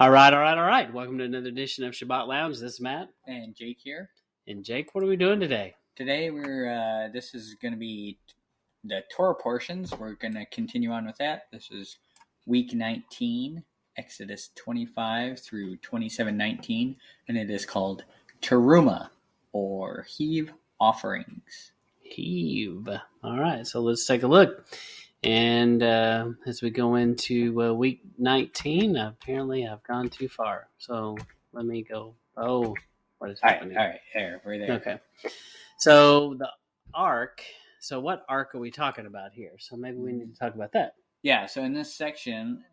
All right. Welcome to another edition of Sabbath Lounge. This is Matt. And Jake here. And Jake, what are we doing today? Today this is going to be the Torah Portions. We're going to continue on with that. This is week 19, Exodus 25 through 27:19, and it is called Terumah, or Heave Offerings. Heave. All right, so let's take a look. And as we go into week 19, apparently I've gone too far. So let me go. Oh, what is happening? All right, there, we're there. Okay. So the ark. So what ark are we talking about here? So maybe we need to talk about that. Yeah, so in this section,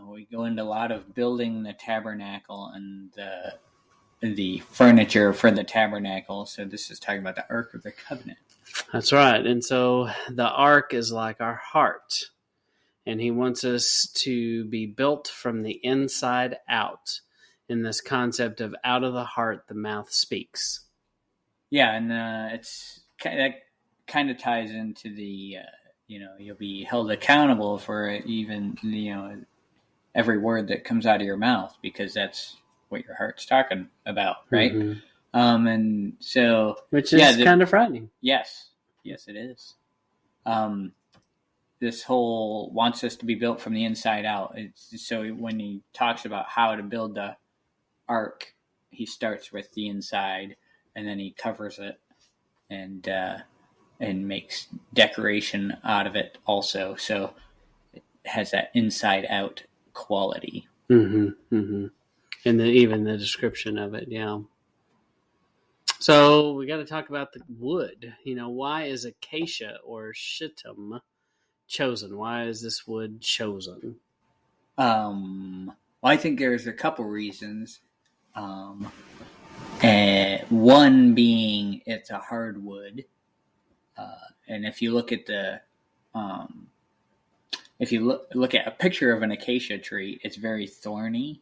we go into a lot of building the tabernacle and the furniture for the tabernacle. So this is talking about the Ark of the Covenant. That's right. And so the ark is like our heart. And he wants us to be built from the inside out in this concept of out of the heart, the mouth speaks. Yeah, and it's kind of ties into the, you'll be held accountable for even, every word that comes out of your mouth, because that's what your heart's talking about, right? Mm-hmm. And so, which is kind of frightening. Yes, it is. This whole wants us to be built from the inside out. So when he talks about how to build the ark, he starts with the inside, and then he covers it and makes decoration out of it also. So it has that inside out quality. Mm-hmm. Mm-hmm. And even the description of it, yeah. So we got to talk about the wood. Why is acacia or shittim chosen? Why is this wood chosen? Well, I think there's a couple reasons. One being it's a hardwood, and if you look at look at a picture of an acacia tree, it's very thorny.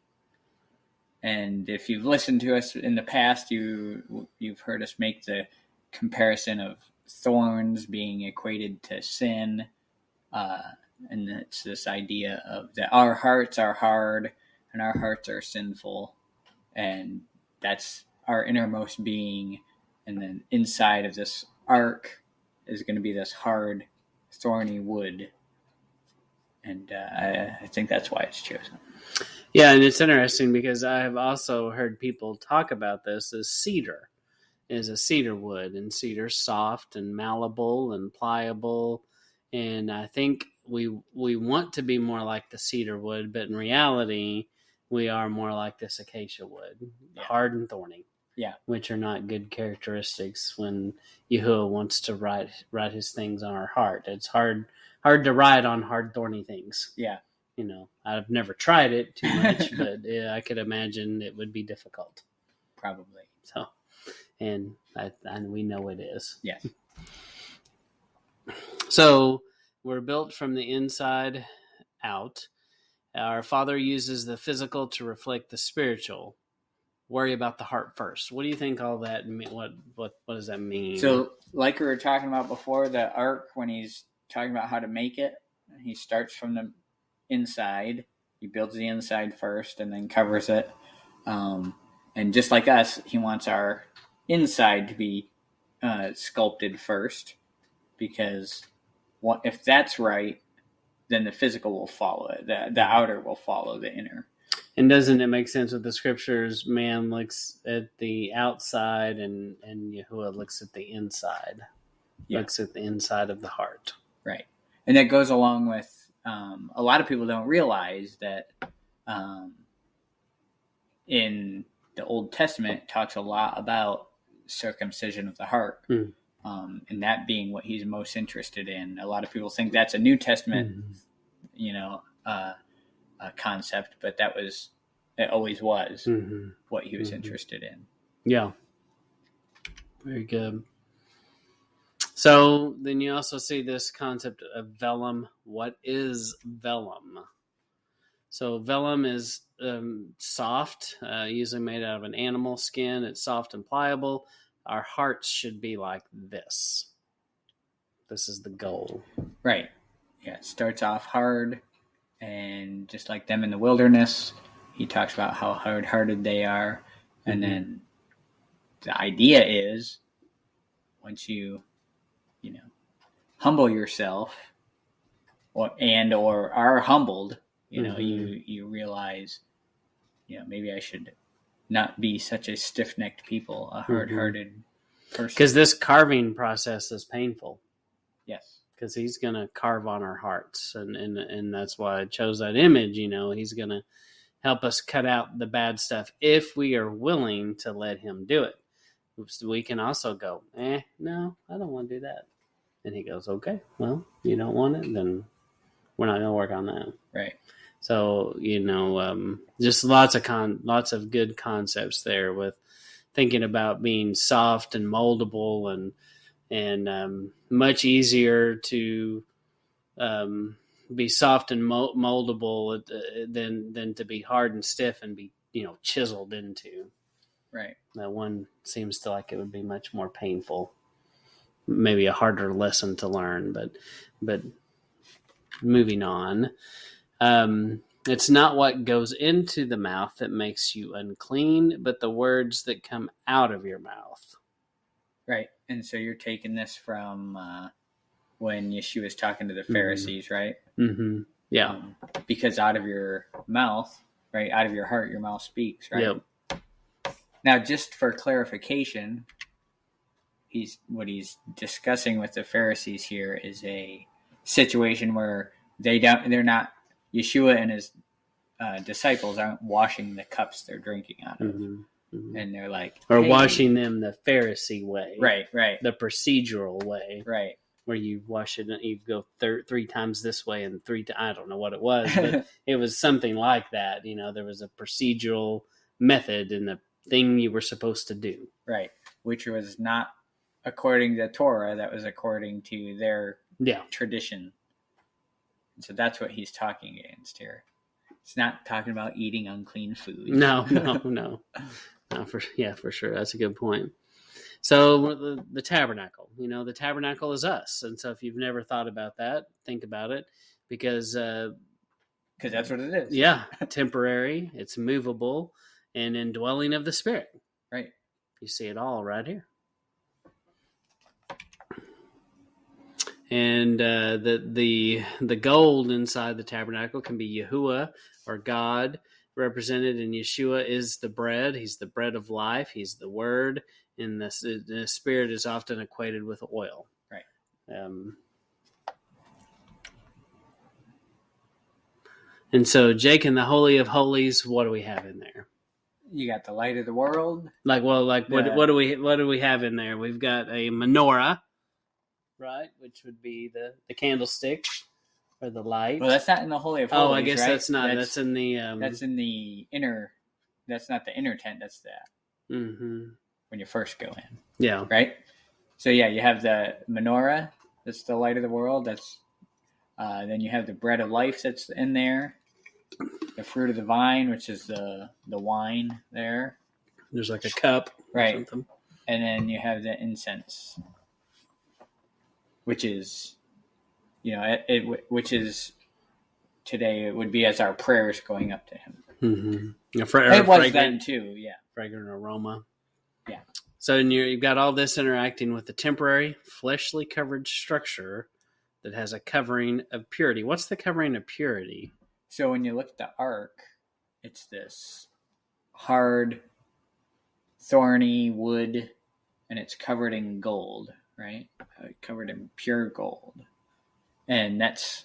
And if you've listened to us in the past, you've heard us make the comparison of thorns being equated to sin, and it's this idea of that our hearts are hard and our hearts are sinful, and that's our innermost being. And then inside of this ark is going to be this hard, thorny wood, and I think that's why it's chosen. Yeah, and it's interesting because I've also heard people talk about this as cedar. Is a cedar wood, and cedar's soft and malleable and pliable, and I think we want to be more like the cedar wood, but in reality, we are more like this acacia wood, hard and thorny. Yeah, which are not good characteristics when Yahuwah wants to write his things on our heart. It's hard to write on hard, thorny things. Yeah. I've never tried it too much, but I could imagine it would be difficult. Probably. So, and we know it is. Yes. So we're built from the inside out. Our Father uses the physical to reflect the spiritual. Worry about the heart first. What do you think all that mean? What does that mean? So, like we were talking about before, the ark, when he's talking about how to make it, he starts from the inside. He builds the inside first and then covers it. And just like us, he wants our inside to be sculpted first, because if that's right, then the physical will follow it. The outer will follow the inner. And doesn't it make sense with the scriptures? Man looks at the outside, and Yahuwah looks at the inside. Yeah. Looks at the inside of the heart. Right. And that goes along with a lot of people don't realize that in the Old Testament, it talks a lot about circumcision of the heart, and that being what he's most interested in. A lot of people think that's a New Testament, concept, but it always was what he was interested in. Yeah. Very good. So then you also see this concept of vellum. What is vellum? So vellum is soft, usually made out of an animal skin. It's soft and pliable. Our hearts should be like this. This is the goal. Right. Yeah, it starts off hard, and just like them in the wilderness, he talks about how hard-hearted they are. And then the idea is once you humble yourself or are humbled, you realize, maybe I should not be such a stiff-necked people, a hard-hearted person. Because this carving process is painful. Yes. Because he's going to carve on our hearts. And that's why I chose that image. He's going to help us cut out the bad stuff if we are willing to let him do it. We can also go, no, I don't want to do that. And he goes, okay, well, you don't want it, then we're not going to work on that. Right. So, just lots of good concepts there with thinking about being soft and moldable and much easier to be soft and moldable than to be hard and stiff and be chiseled into. Right. That one seems to like it would be much more painful, maybe a harder lesson to learn. But moving on, it's not what goes into the mouth that makes you unclean, but the words that come out of your mouth. Right. And so you're taking this from when Yeshua was talking to the Pharisees, right? Mm-hmm. Yeah. Because out of your mouth, right, out of your heart, your mouth speaks, right? Yep. Now, just for clarification, what he's discussing with the Pharisees here is a situation where they're not, Yeshua and his disciples aren't washing the cups they're drinking out of. And they're like, or washing them the Pharisee way. Right. The procedural way. Right. Where you wash it, you go 3 times this way and 3 times, I don't know what it was, but it was something like that. There was a procedural method in the thing you were supposed to do. Right. Which was not according to Torah, that was according to their tradition. And so that's what he's talking against here. It's not talking about eating unclean food. No. For sure. That's a good point. So the tabernacle, the tabernacle is us. And so if you've never thought about that, think about it, because that's what it is. Yeah. Temporary, it's movable, and indwelling of the Spirit. Right. You see it all right here. And the gold inside the tabernacle can be Yahuwah or God represented, and Yeshua is the bread. He's the bread of life. He's the Word, and the Spirit is often equated with oil. Right. And so, Jake, in the Holy of Holies, what do we have in there? You got the light of the world. What do we have in there? We've got a menorah, right, which would be the candlestick or the light. Well, that's not in the Holy of Holies. Oh, I guess right? that's not. That's in the. That's in the inner. That's not the inner tent. That's the. Mm-hmm. When you first go in. Yeah. Right. So you have the menorah. That's the light of the world. That's. Then you have the bread of life that's in there. The fruit of the vine, which is the wine there. There's like a cup, right? Or something. And then you have the incense, which is, which is today it would be as our prayers going up to Him. Mm-hmm. It was then too, yeah. Fragrant aroma. Yeah. So you've got all this interacting with the temporary, fleshly covered structure that has a covering of purity. What's the covering of purity? So when you look at the ark, it's this hard, thorny wood, and it's covered in gold, right? Covered in pure gold. And that's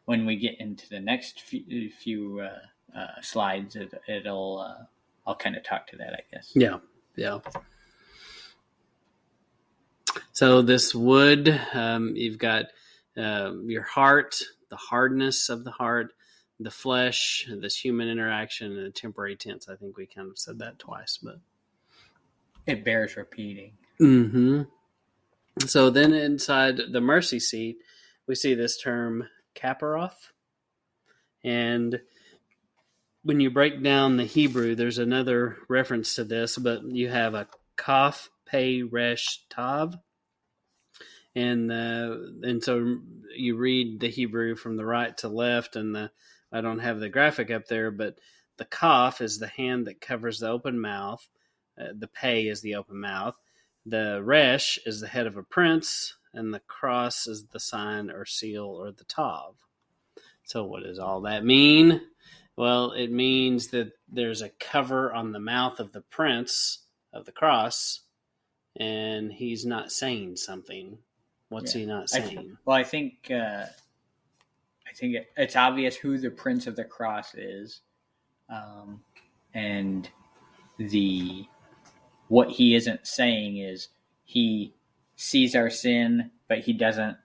when we get into the next few slides, I'll kind of talk to that, I guess. Yeah. So this wood, you've got your heart, the hardness of the heart, the flesh, this human interaction, and the temporary tense. I think we kind of said that twice, but it bears repeating. Mm-hmm. So then inside the mercy seat, we see this term kaparoth. And when you break down the Hebrew, there's another reference to this, but you have a kaf, pei, resh, tav. And so you read the Hebrew from the right to left, and I don't have the graphic up there, but the kaf is the hand that covers the open mouth. The pei is the open mouth. The resh is the head of a prince, and the cross is the sign or seal or the tav. So what does all that mean? Well, it means that there's a cover on the mouth of the prince of the cross, and he's not saying something. What's he not saying? I think it's obvious who the Prince of the Cross is, and what he isn't saying is he sees our sin, but he doesn't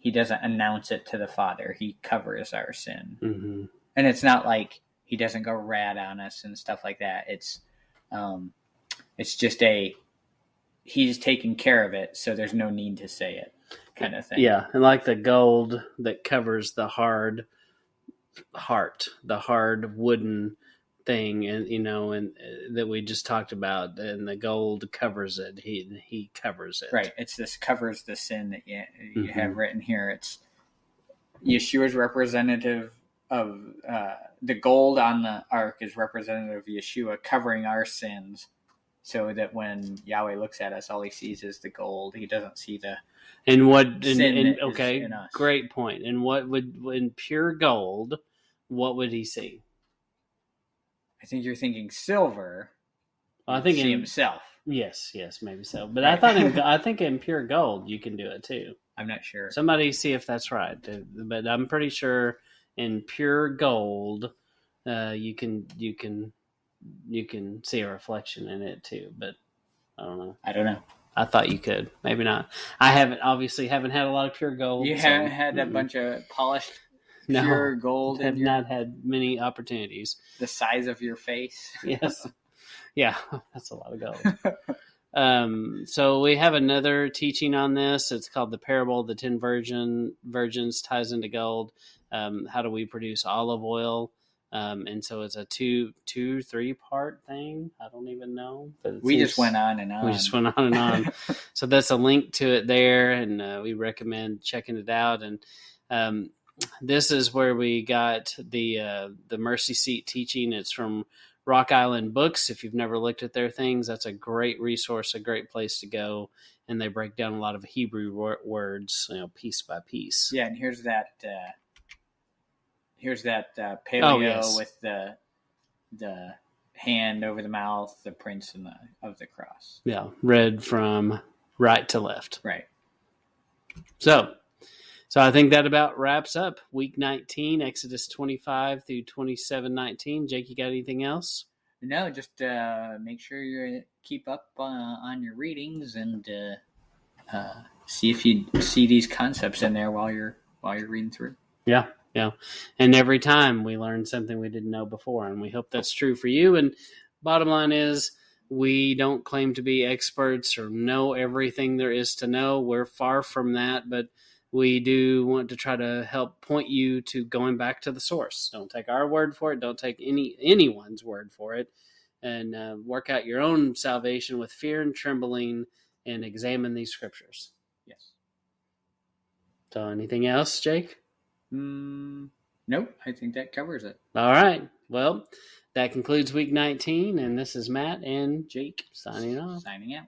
announce it to the Father. He covers our sin, and it's not like he doesn't go rat on us and stuff like that. It's just he's taking care of it, so there's no need to say it, kind of thing. Yeah, and like the gold that covers the hard heart, the hard wooden thing, and and that we just talked about, and the gold covers it. He covers it. Right. It's this covers the sin that you have written here. It's Yeshua's representative of the gold on the ark is representative of Yeshua covering our sins, so that when Yahweh looks at us, all he sees is the gold. He doesn't see the sin. Okay, in us. Great point. And what would in pure gold? What would he see? I think you're thinking silver. Well, I think see himself. Yes, maybe so. But right. I think in pure gold you can do it too. I'm not sure. Somebody see if that's right. But I'm pretty sure in pure gold, you can see a reflection in it too. But I don't know. I thought you could. Maybe not. I haven't had a lot of pure gold. You haven't had a bunch of polished pure gold. Have not had many opportunities. The size of your face. Yes. Yeah, that's a lot of gold. So we have another teaching on this. It's called the parable of the 10 virgins ties into gold. How do we produce olive oil? And so it's a 3 part thing. I don't even know. But we just went on and on. We just went on and on. So that's a link to it there, and we recommend checking it out. And this is where we got the Mercy Seat teaching. It's from Rock Island Books. If you've never looked at their things, that's a great resource, a great place to go. And they break down a lot of Hebrew words, piece by piece. Yeah, and here's that paleo with the hand over the mouth, the prince of the cross. Yeah, read from right to left. Right. So I think that about wraps up week 19, Exodus 25 through 27:19. Jake, you got anything else? No, just make sure you keep up on your readings and see if you see these concepts in there while you're reading through. Yeah. And every time we learn something we didn't know before, and we hope that's true for you. And bottom line is, we don't claim to be experts or know everything there is to know. We're far from that, but we do want to try to help point you to going back to the source. Don't take our word for it. Don't take anyone's word for it. And work out your own salvation with fear and trembling and examine these scriptures. Yes. So anything else, Jake? Nope. I think that covers it. All right. Well, that concludes week 19. And this is Matt and Jake signing off. Signing out.